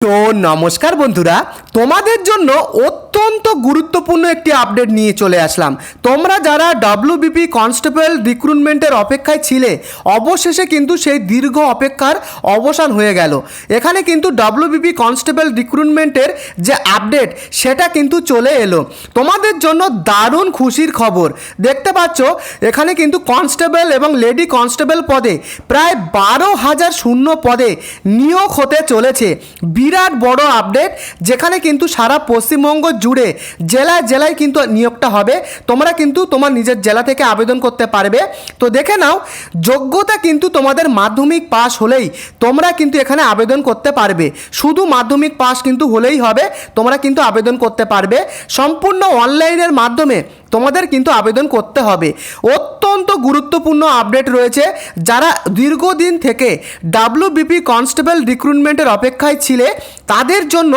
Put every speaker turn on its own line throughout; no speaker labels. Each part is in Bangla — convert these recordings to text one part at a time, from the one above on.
তো নমস্কার বন্ধুরা, তোমাদের জন্য অত্যন্ত গুরুত্বপূর্ণ একটি আপডেট নিয়ে চলে আসলাম। তোমরা যারা ডব্লিউবিপি কনস্টেবল রিক্রুটমেন্টের অপেক্ষায় ছিলে, অবশেষে কিন্তু সেই দীর্ঘ অপেক্ষার অবসান হয়ে গেল। এখানে কিন্তু ডব্লিউবিপি কনস্টেবল রিক্রুটমেন্টের যে আপডেট সেটা কিন্তু চলে এলো। তোমাদের জন্য দারুণ খুশির খবর। দেখতে পাচ্ছ এখানে কিন্তু কনস্টেবল এবং লেডি কনস্টেবল পদে প্রায় 12,000 শূন্য পদে নিয়োগ হতে চলেছে। বিরাট বড় আপডেট, যেখানে কিন্তু সারা পশ্চিমবঙ্গ জুড়ে জেলায় জেলায় কিন্তু নিয়োগটা হবে। তোমরা কিন্তু তোমার নিজের জেলা থেকে আবেদন করতে পারবে। তো দেখে নাও, যোগ্যতা কিন্তু তোমাদের মাধ্যমিক পাস হলেই তোমরা কিন্তু এখানে আবেদন করতে পারবে। শুধু মাধ্যমিক পাস কিন্তু হলেই হবে, তোমরা কিন্তু আবেদন করতে পারবে। সম্পূর্ণ অনলাইনের মাধ্যমে তোমাদের কিন্তু আবেদন করতে হবে। অত্যন্ত গুরুত্বপূর্ণ আপডেট রয়েছে। যারা দীর্ঘদিন থেকে ডব্লিউবিপি কনস্টেবল রিক্রুটমেন্টের অপেক্ষায় ছিলে, তাদের জন্য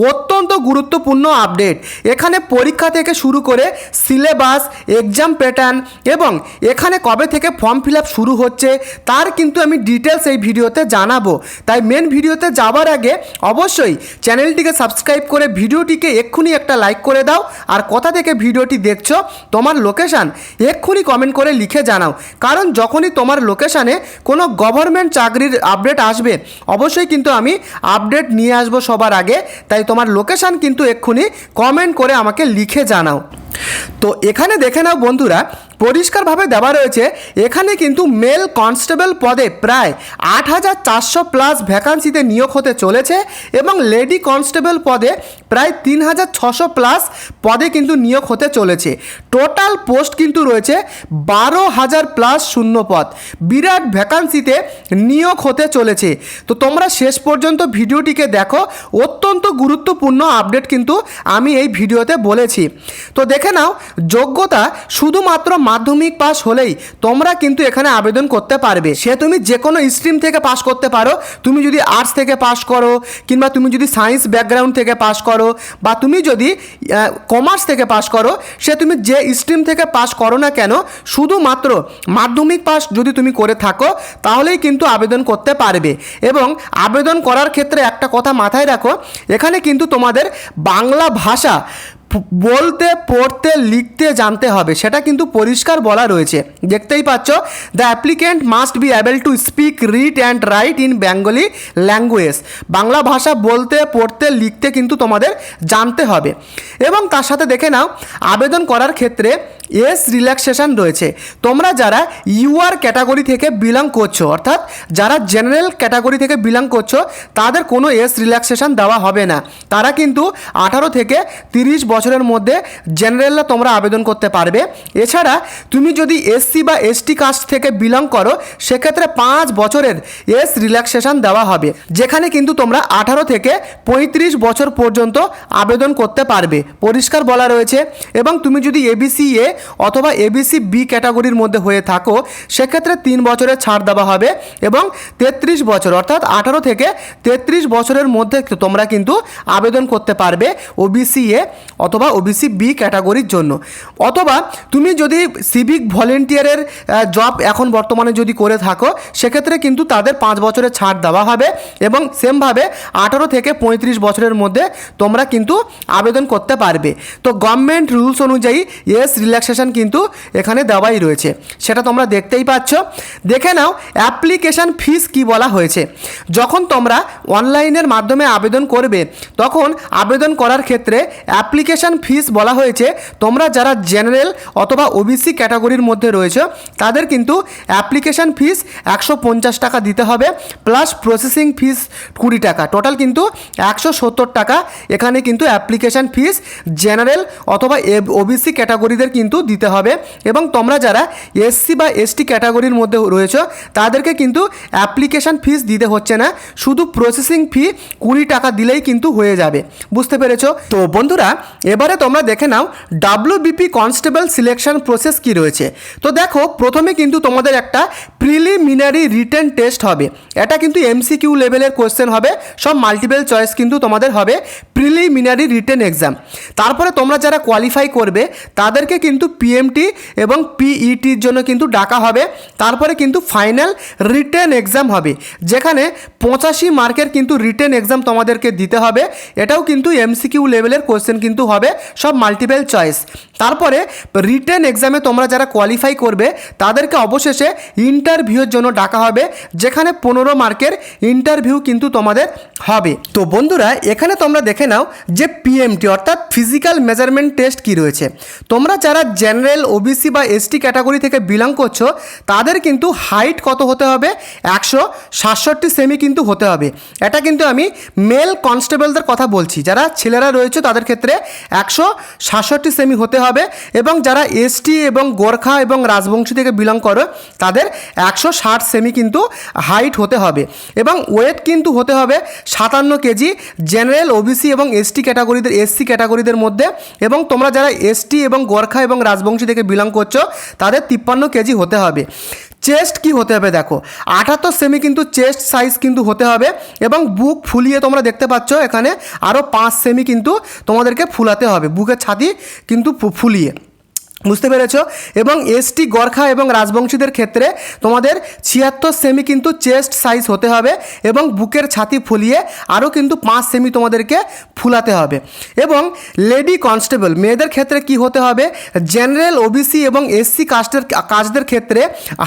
অত্যন্ত গুরুত্বপূর্ণ আপডেট। এখানে পরীক্ষা থেকে শুরু করে সিলেবাস, এক্সাম প্যাটার্ন এবং এখানে কবে থেকে ফর্ম ফিল আপ শুরু হচ্ছে তার কিন্তু আমি ডিটেলস এই ভিডিওতে জানাবো। তাই মেন ভিডিওতে যাওয়ার আগে অবশ্যই চ্যানেলটিকে সাবস্ক্রাইব করে ভিডিওটিকে এক্ষুনি একটা লাইক করে দাও। আর কোথা থেকে ভিডিওটি দেখছো, তোমার লোকেশান এক্ষুনি কমেন্ট করে লিখে জানাও। কারণ যখনই তোমার লোকেশানে কোনো গভর্নমেন্ট চাকরির আপডেট আসবে, অবশ্যই কিন্তু আমি আপডেট নিয়ে আসবো সবার আগে। তাই তোমার লোকেশান কিন্তু এক্ষুনি কমেন্ট করে আমাকে লিখে জানাও। তো এখানে দেখে নাও বন্ধুরা, পরিষ্কারভাবে দেওয়া রয়েছে এখানে কিন্তু মেল কনস্টেবল পদে প্রায় 8,400 প্লাস ভ্যাকান্সিতে নিয়োগ হতে চলেছে এবং লেডি কনস্টেবল পদে প্রায় 3,600 প্লাস পদে কিন্তু নিয়োগ হতে চলেছে। টোটাল পোস্ট কিন্তু রয়েছে 12,000 প্লাস শূন্য পদ। বিরাট ভ্যাকান্সিতে নিয়োগ হতে চলেছে। তো তোমরা শেষ পর্যন্ত ভিডিওটিকে দেখো, অত্যন্ত গুরুত্বপূর্ণ আপডেট কিন্তু আমি এই ভিডিওতে বলেছি। তো দেখে নাও, যোগ্যতা শুধুমাত্র মাধ্যমিক পাস হলেই তোমরা কিন্তু এখানে আবেদন করতে পারবে। সে তুমি যে কোনো স্ট্রিম থেকে পাস করতে পারো। তুমি যদি আর্টস থেকে পাস করো, কিংবা তুমি যদি সায়েন্স ব্যাকগ্রাউন্ড থেকে পাস করো, বা তুমি যদি কমার্স থেকে পাস করো, সে তুমি যে স্ট্রিম থেকে পাস করো না কেন, শুধুমাত্র মাধ্যমিক পাস যদি তুমি করে থাকো তাহলেই কিন্তু আবেদন করতে পারবে। এবং আবেদন করার ক্ষেত্রে একটা কথা মাথায় রাখো, এখানে কিন্তু তোমাদের বাংলা ভাষা বলতে, পড়তে, লিখতে জানতে হবে। সেটা কিন্তু পরিষ্কার বলা রয়েছে। দেখতেই পাচ্ছ, the applicant must be able to speak, read and right in Bengali language. Bangla ভাষা বলতে, পড়তে, লিখতে কিন্তু তোমাদের জানতে হবে। এবং তার সাথে দেখে নাও, আবেদন করার ক্ষেত্রে এজ রিল্যাক্সেশন রয়েছে। তোমরা যারা ইউআর ক্যাটাগরি থেকে বিলং করছো, অর্থাৎ যারা জেনারেল ক্যাটাগরি থেকে বিলং করছো, তাদের কোনো এজ রিল্যাক্সেশন দেওয়া হবে না। তারা কিন্তু 18 থেকে 30 বছরের মধ্যে জেনারেলরা তোমরা আবেদন করতে পারবে। এছাড়া তুমি যদি এসসি বা এসটি কাস্ট থেকে বিলং করো, সেক্ষেত্রে 5 বছরের এজ রিল্যাক্সেশন দেওয়া হবে, যেখানে কিন্তু তোমরা 18 থেকে 35 বছর পর্যন্ত আবেদন করতে পারবে। পরিষ্কার বলা রয়েছে। এবং তুমি যদি এবিসি এ অথবা এবিসি বি ক্যাটাগরির মধ্যে হয়ে থাকো, সেক্ষেত্রে 3 বছরের ছাড় দেওয়া হবে। এবং 33 বছর অর্থাৎ 18 থেকে 33 বছরের মধ্যে তোমরা কিন্তু আবেদন করতে পারবে ওবিসি এ অথবা ওবিসি বি ক্যাটাগরির জন্য। অথবা তুমি যদি সিভিক ভলেন্টিয়ারের জব এখন বর্তমানে যদি করে থাকো, সেক্ষেত্রে কিন্তু তাদের 5 বছরের ছাড় দেওয়া হবে। এবং সেমভাবে 18 থেকে 35 বছরের মধ্যে তোমরা কিন্তু আবেদন করতে পারবে। তো গভর্নমেন্ট রুলস অনুযায়ী এজ রিল্যাক্সেশন কিন্তু এখানে দেওয়াই রয়েছে, সেটা তোমরা দেখতেই পাচ্ছ। দেখে নাও অ্যাপ্লিকেশান ফিস কি বলা হয়েছে। যখন তোমরা অনলাইনের মাধ্যমে আবেদন করবে, তখন আবেদন করার ক্ষেত্রে অ্যাপ্লিকেশান ফিস বলা হয়েছে, তোমরা যারা জেনারেল অথবা ওবিসি ক্যাটাগরির মধ্যে রয়েছে, তাদের কিন্তু অ্যাপ্লিকেশান ফিস 150 টাকা দিতে হবে, প্লাস প্রসেসিং ফিস 20 টাকা। টোটাল কিন্তু 170 টাকা এখানে কিন্তু অ্যাপ্লিকেশান ফিস জেনারেল অথবা ওবিসি ক্যাটাগরিদের কিন্তু দিতে হবে। এবং তোমরা যারা এসসি বা এসটি ক্যাটাগরির মধ্যে রয়েছে, তাদেরকে কিন্তু অ্যাপ্লিকেশান ফিস দিতে হচ্ছে না, শুধু প্রসেসিং ফি 20 টাকা দিলেই কিন্তু হয়ে যাবে। বুঝতে পেরেছো? তো বন্ধুরা, এবারে তোমরা দেখে নাও ডাব্লিউবিপি কনস্টেবল সিলেকশন প্রসেস কি রয়েছে। তো দেখো প্রথমে কিন্তু তোমাদের একটা প্রিলিমিনারি রিটেন টেস্ট হবে। এটা কিন্তু এমসিকিউ লেভেলের কোশ্চেন হবে, সব মাল্টিপল চয়েস কিন্তু তোমাদের হবে প্রিলিমিনারি রিটেন এক্সাম। তারপরে তোমরা যারা কোয়ালিফাই করবে তাদেরকে কিন্তু পিএমটি এবং পিইটির জন্য কিন্তু ডাকা হবে। তারপরে কিন্তু ফাইনাল রিটেন এক্সাম হবে, যেখানে 85 মার্কের কিন্তু রিটেন এক্সাম তোমাদেরকে দিতে হবে। এটাও কিন্তু এমসিকিউ লেভেলের কোশ্চেন কিন্তু হবে, সব মাল্টিপল চয়েস। তারপরে রিটেন এক্সামে তোমরা যারা কোয়ালিফাই করবে তাদেরকে অবশেষে ইন্টারভিউর জন্য ডাকা হবে, যেখানে 15 মার্কের ইন্টারভিউ কিন্তু তোমাদের হবে। তো বন্ধুরা এখানে তোমরা দেখে নাও যে পিএমটি অর্থাৎ ফিজিক্যাল মেজারমেন্ট টেস্ট কি রয়েছে। তোমরা যারা জেনারেল, ওবিসি বা এসটি ক্যাটাগরি থেকে বিলং করছো তাদের কিন্তু হাইট কত হতে হবে, 167 সেমি কিন্তু হতে হবে। এটা কিন্তু আমি মেল কনস্টেবলদের কথা বলছি, যারা ছেলেরা রয়েছে তাদের ক্ষেত্রে 167 সেমি হতে হবে, এবং যারা এসটি এবং গোর্খা এবং রাজবংশী থেকে বিলং করো তাদের 160 সেমি কিন্তু হাইট হতে হবে, এবং ওয়েট কিন্তু হতে হবে 57 কেজি জেনারেল, ওবিসি এবং এসসি ক্যাটাগরিদের মধ্যে, এবং তোমরা যারা এসটি এবং গোর্খা এবং রাজবংশী থেকে বিলং করছো তাদের 53 কেজি হতে হবে। চেস্ট কি হতে হবে দেখো, 78 সেমি কিন্তু চেস্ট সাইজ কিন্তু হতে হবে, এবং বুক ফুলিয়ে তোমরা দেখতে পাচ্ছ এখানে আরও 5 সেমি কিন্তু তোমাদেরকে ফুলাতে হবে, বুকের ছাতি কিন্তু ফুলিয়ে, বুঝতে পেরেছো। এবং এসটি, গোর্খা এবং রাজবংশীদের ক্ষেত্রে তোমাদের 76 সেমি কিন্তু চেস্ট সাইজ হতে হবে, এবং বুকের ছাতি ফুলিয়ে আরও কিন্তু 5 সেমি তোমাদেরকে ফুলাতে হবে। এবং লেডি কনস্টেবল মেয়েদের ক্ষেত্রে কি হতে হবে, জেনারেল, ওবিসি এবং এসসি কাস্টদের ক্ষেত্রে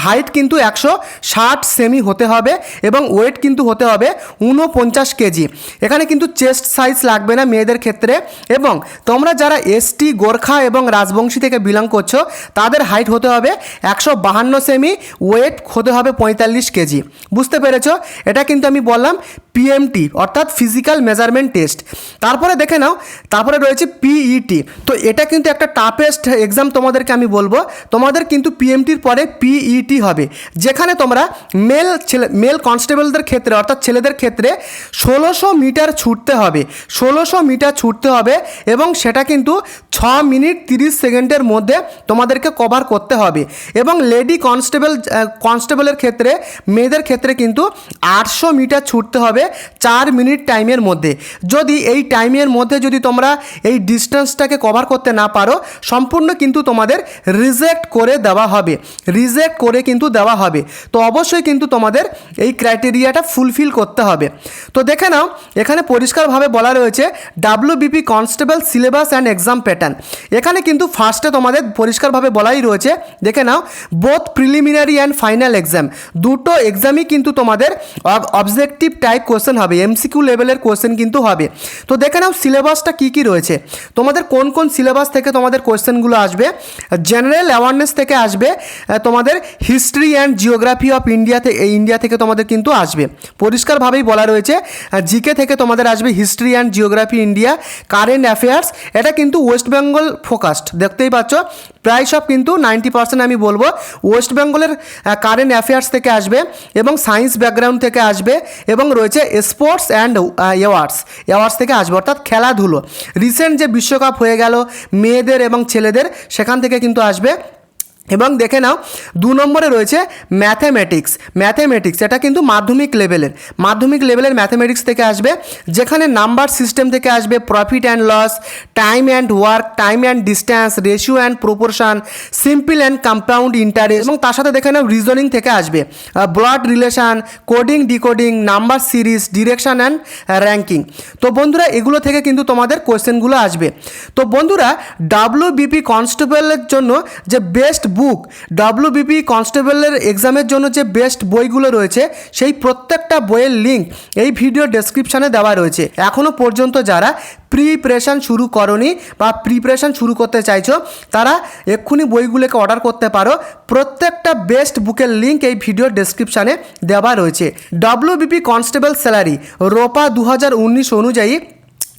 হাইট কিন্তু 160 সেমি হতে হবে, এবং ওয়েট কিন্তু হতে হবে 49 কেজি। এখানে কিন্তু চেস্ট সাইজ লাগবে না মেয়েদের ক্ষেত্রে। এবং তোমরা যারা এসটি, গোর্খা এবং রাজবংশী থেকে বিলং করছো তাদের হাইট হতে হবে 152 সেমি, ওয়েট হতে হবে 45 কেজি। বুঝতে পেরেছো, এটা কিন্তু আমি বললাম পিএমটি অর্থাৎ ফিজিক্যাল মেজারমেন্ট টেস্ট। তারপরে দেখে নাও, তারপরে রয়েছে পিইটি। তো এটা কিন্তু একটা টাফেস্ট এক্সাম তোমাদেরকে আমি বলবো। তোমাদের কিন্তু পিএমটির পরে পিইটি হবে, যেখানে তোমরা মেল কনস্টেবলদের ক্ষেত্রে অর্থাৎ ছেলেদের ক্ষেত্রে 1600 মিটার ছুটতে হবে, 1600 মিটার ছুটতে হবে, এবং সেটা কিন্তু 6 মিনিট 30 সেকেন্ডের মধ্যে তোমাদেরকে কভার করতে হবে। এবং লেডি কনস্টেবলের ক্ষেত্রে মেয়েদের ক্ষেত্রে কিন্তু 800 মিটার ছুটতে হবে 4 মিনিট টাইমের মধ্যে। যদি এই টাইমের মধ্যে যদি তোমরা এই ডিস্টেন্সটাকে কভার করতে না পারো, সম্পূর্ণ কিন্তু তোমাদের রিজেক্ট করে দেওয়া হবে। তো অবশ্যই কিন্তু তোমাদের এই ক্রাইটেরিয়াটা ফুলফিল করতে হবে। তো দেখে নাও এখানে পরিষ্কারভাবে বলা রয়েছে WBP constable syllabus and exam pattern. এখানে কিন্তু ফার্স্টে তোমাদের পরিষ্কারভাবে বলাই রয়েছে, দেখে নাও both preliminary and final exam, দুটো এক্সামই কিন্তু তোমাদের অবজেক্টিভ টাইপ কোশ্চেন হবে, এমসিকিউ লেভেলের কোশ্চেন কিন্তু হবে। তো দেখে নাও সিলেবাসটা কী কী রয়েছে, তোমাদের কোন কোন সিলেবাস থেকে তোমাদের কোশ্চেনগুলো আসবে। জেনারেল অ্যাওয়ারনেস থেকে আসবে, তোমাদের history and geography of India থেকে তোমাদের কিন্তু আসবে, পরিষ্কারভাবেই বলা রয়েছে। জিকে থেকে তোমাদের আসবে history and geography India, current affairs, এটা কিন্তু ওয়েস্ট বেঙ্গল ফোকাসড, দেখতেই পাচ্ছ প্রায় সব কিন্তু 90% আমি বলবো ওয়েস্ট বেঙ্গলের কারেন্ট অ্যাফেয়ার্স থেকে আসবে, এবং সায়েন্স ব্যাকগ্রাউন্ড থেকে আসবে, এবং রয়েছে স্পোর্টস অ্যান্ড অ্যাওয়ার্ডস থেকে আসবে, অর্থাৎ খেলাধুলো। রিসেন্ট যে বিশ্বকাপ হয়ে গেল মেয়েদের এবং ছেলেদের, সেখান থেকে কিন্তু আসবে। এবং দেখে নাও 2 নম্বরে রয়েছে ম্যাথমেটিক্স, এটা কিন্তু মাধ্যমিক লেভেলের ম্যাথমেটিক্স থেকে আসবে, যেখানে নাম্বার সিস্টেম থেকে আসবে, profit and loss, time and work, time and distance, ratio and proportion, simple and compound interest, এবং তার সাথে দেখে নাও রিজনিং থেকে আসবে, blood relation, coding decoding, number series, direction and ranking. তো বন্ধুরা এগুলো থেকে কিন্তু তোমাদের কোয়েশ্চেনগুলো আসবে। তো বন্ধুরা ডাব্লিউবিপি কনস্টেবলের জন্য যে বেস্ট বুক, ডাব্লিউবিপি কনস্টেবলের এক্সামের জন্য যে বেস্ট বইগুলো রয়েছে সেই প্রত্যেকটা বইয়ের লিঙ্ক এই ভিডিও ডেসক্রিপশানে দেওয়া রয়েছে। এখনও পর্যন্ত যারা প্রিপারেশান শুরু করনি বা প্রিপারেশান শুরু করতে চাইছো তারা এক্ষুনি বইগুলোকে অর্ডার করতে পারো। প্রত্যেকটা বেস্ট বুকের লিঙ্ক এই ভিডিও ডেসক্রিপশানে দেওয়া রয়েছে। ডাব্লিউবিপি কনস্টেবল স্যালারি রোপা 2019 অনুযায়ী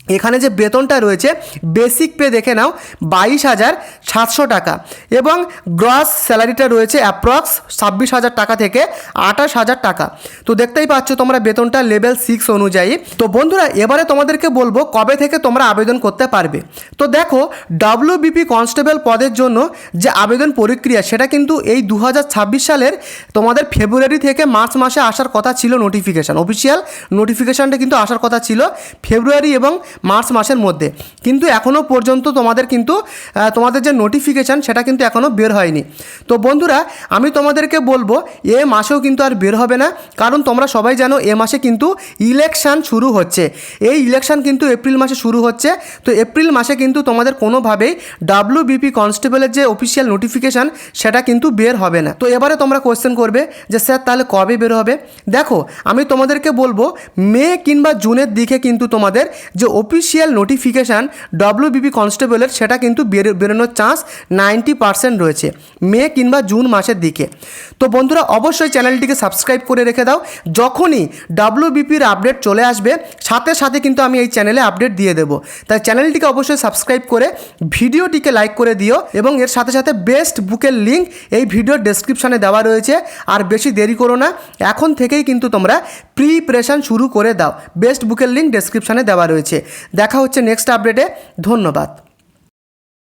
এখানে যে বেতনটা রয়েছে বেসিক পে দেখে নাও 22,700 টাকা এবং গ্রস স্যালারিটা রয়েছে অ্যাপ্রক্স 26,000 টাকা থেকে 28,000 টাকা। তো দেখতেই পাচ্ছ তোমরা বেতনটা লেভেল 6 অনুযায়ী। তো বন্ধুরা এবারে তোমাদেরকে বলবো কবে থেকে তোমরা আবেদন করতে পারবে। তো দেখো WBP কনস্টেবল পদের জন্য যে আবেদন প্রক্রিয়া সেটা কিন্তু এই 2026 সালের তোমাদের ফেব্রুয়ারি থেকে মার্চ মাসে আসার কথা ছিল নোটিফিকেশান, অফিসিয়াল নোটিফিকেশানটা কিন্তু আসার কথা ছিল ফেব্রুয়ারি এবং মার্চ মাসের মধ্যে, কিন্তু এখনও পর্যন্ত তোমাদের যে নোটিফিকেশান সেটা কিন্তু এখনও বের হয়নি। তো বন্ধুরা আমি তোমাদেরকে বলবো এ মাসেও কিন্তু আর বের হবে না, কারণ তোমরা সবাই জানো এ মাসে কিন্তু ইলেকশান শুরু হচ্ছে। এই ইলেকশান কিন্তু এপ্রিল মাসে শুরু হচ্ছে। তো এপ্রিল মাসে কিন্তু তোমাদের কোনোভাবেই WBP কনস্টেবলের যে অফিসিয়াল নোটিফিকেশান সেটা কিন্তু বের হবে না। তো এবারে তোমরা কোয়েশ্চেন করবে যে স্যার তাহলে কবে বের হবে। দেখো আমি তোমাদেরকে বলবো মে কিংবা জুনের দিকে কিন্তু তোমাদের যে অফিসিয়াল নোটিফিকেশান WBP কনস্টেবলের সেটা কিন্তু বেরোনোর চান্স 90% রয়েছে মে কিংবা জুন মাসের দিকে। তো বন্ধুরা অবশ্যই চ্যানেলটিকে সাবস্ক্রাইব করে রেখে দাও, যখনই WBPর আপডেট চলে আসবে সাথে সাথে কিন্তু আমি এই চ্যানেলে আপডেট দিয়ে দেবো। তাই চ্যানেলটিকে অবশ্যই সাবস্ক্রাইব করে ভিডিওটিকে লাইক করে দিও এবং এর সাথে সাথে বেস্ট বুকের লিঙ্ক এই ভিডিওর ডেসক্রিপশানে দেওয়া রয়েছে। আর বেশি দেরি করো না, এখন থেকেই কিন্তু তোমরা প্রিপারেশান শুরু করে দাও। বেস্ট বুকের লিঙ্ক ডেসক্রিপশানে দেওয়া রয়েছে। দেখা হচ্ছে নেক্সট আপডেটে। ধন্যবাদ।